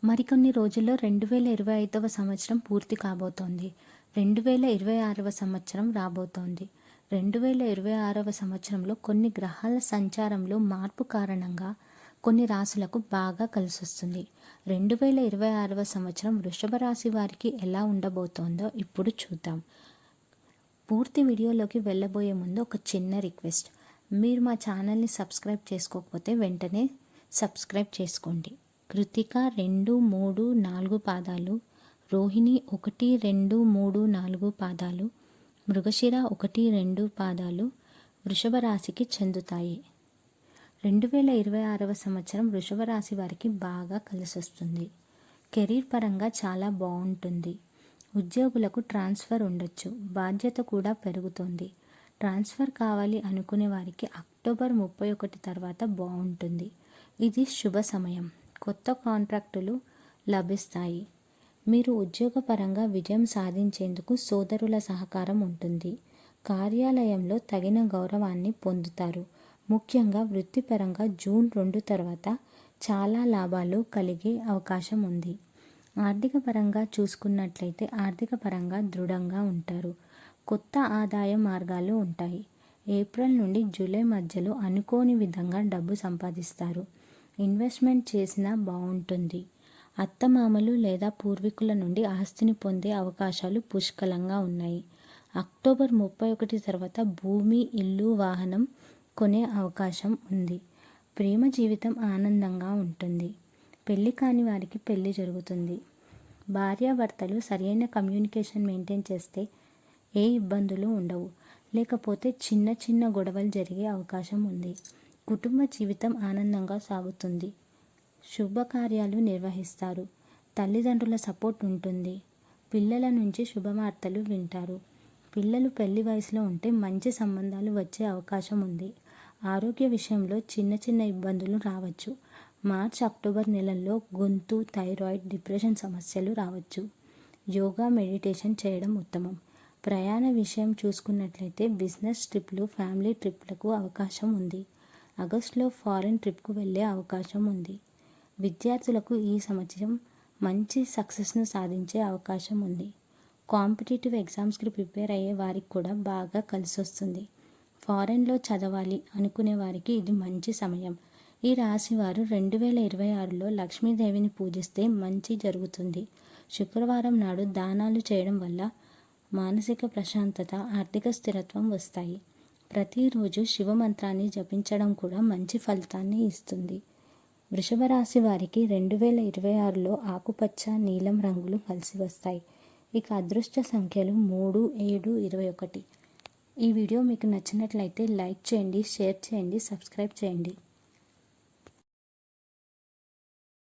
మరికొన్ని రోజుల్లో 2025వ సంవత్సరం పూర్తి కాబోతోంది. 2026వ సంవత్సరం రాబోతోంది. 2026వ సంవత్సరంలో కొన్ని గ్రహాల సంచారంలో మార్పు కారణంగా కొన్ని రాశులకు బాగా కలిసొస్తుంది. 2026వ సంవత్సరం వృషభ రాశి వారికి ఎలా ఉండబోతోందో ఇప్పుడు చూద్దాం. పూర్తి వీడియోలోకి వెళ్ళబోయే ముందు ఒక చిన్న రిక్వెస్ట్. మీరు మా ఛానల్ని సబ్స్క్రైబ్ చేసుకోకపోతే వెంటనే సబ్స్క్రైబ్ చేసుకోండి. కృతిక 2, 3, 4 పాదాలు, రోహిణి 1, 2, 3, 4 పాదాలు, మృగశిర 1, 2 పాదాలు వృషభ రాశికి చెందుతాయి. 2026వ సంవత్సరం వృషభ రాశి వారికి బాగా కలిసొస్తుంది. కెరీర్ పరంగా చాలా బాగుంటుంది. ఉద్యోగులకు ట్రాన్స్ఫర్ ఉండొచ్చు. బాధ్యత కూడా పెరుగుతుంది. ట్రాన్స్ఫర్ కావాలి అనుకునే వారికి అక్టోబర్ 31 తర్వాత బాగుంటుంది. ఇది శుభ సమయం. కొత్త కాంట్రాక్టులు లభిస్తాయి. మీరు ఉద్యోగపరంగా విజయం సాధించేందుకు సోదరుల సహకారం ఉంటుంది. కార్యాలయంలో తగిన గౌరవాన్ని పొందుతారు. ముఖ్యంగా వృత్తిపరంగా జూన్ 2 తర్వాత చాలా లాభాలు కలిగే అవకాశం ఉంది. ఆర్థిక పరంగా చూసుకున్నట్లయితే ఆర్థిక పరంగా దృఢంగా ఉంటారు. కొత్త ఆదాయ మార్గాలు ఉంటాయి. ఏప్రిల్ నుండి జూలై మధ్యలో అనుకోని విధంగా డబ్బు సంపాదిస్తారు. ఇన్వెస్ట్మెంట్ చేసినా బాగుంటుంది. అత్తమామలు లేదా పూర్వీకుల నుండి ఆస్తిని పొందే అవకాశాలు పుష్కలంగా ఉన్నాయి. అక్టోబర్ 31 తర్వాత భూమి, ఇల్లు, వాహనం కొనే అవకాశం ఉంది. ప్రేమ జీవితం ఆనందంగా ఉంటుంది. పెళ్లి కాని వారికి పెళ్లి జరుగుతుంది. భార్యాభర్తలు సరైన కమ్యూనికేషన్ మెయింటైన్ చేస్తే ఏ ఇబ్బందులు ఉండవు. లేకపోతే చిన్న చిన్న గొడవలు జరిగే అవకాశం ఉంది. కుటుంబ జీవితం ఆనందంగా సాగుతుంది. శుభకార్యాలు నిర్వహిస్తారు. తల్లిదండ్రుల సపోర్ట్ ఉంటుంది. పిల్లల నుంచి శుభవార్తలు వింటారు. పిల్లలు పెళ్లి వయసులో ఉంటే మంచి సంబంధాలు వచ్చే అవకాశం ఉంది. ఆరోగ్య విషయంలో చిన్న చిన్న ఇబ్బందులు రావచ్చు. మార్చ్, అక్టోబర్ నెలల్లో గొంతు, థైరాయిడ్, డిప్రెషన్ సమస్యలు రావచ్చు. యోగా, మెడిటేషన్ చేయడం ఉత్తమం. ప్రయాణ విషయం చూసుకున్నట్లయితే బిజినెస్ ట్రిప్లు, ఫ్యామిలీ ట్రిప్లకు అవకాశం ఉంది. ఆగస్టులో ఫారిన్ ట్రిప్కు వెళ్ళే అవకాశం ఉంది. విద్యార్థులకు ఈ సంవత్సరం మంచి సక్సెస్ను సాధించే అవకాశం ఉంది. కాంపిటేటివ్ ఎగ్జామ్స్కి ప్రిపేర్ అయ్యే వారికి కూడా బాగా కలిసొస్తుంది. ఫారెన్లో చదవాలి అనుకునే వారికి ఇది మంచి సమయం. ఈ రాశి వారు 2026లో లక్ష్మీదేవిని పూజిస్తే మంచి జరుగుతుంది. శుక్రవారం నాడు దానాలు చేయడం వల్ల మానసిక ప్రశాంతత, ఆర్థిక స్థిరత్వం వస్తాయి. ప్రతిరోజు శివమంత్రాన్ని జపించడం కూడా మంచి ఫలితాన్ని ఇస్తుంది. వృషభ రాశి వారికి 2026లో ఆకుపచ్చ, నీలం రంగులు కలిసి వస్తాయి. ఇక అదృష్ట సంఖ్యలు 3, 7, 21. ఈ వీడియో మీకు నచ్చినట్లయితే లైక్ చేయండి, షేర్ చేయండి, సబ్స్క్రైబ్ చేయండి.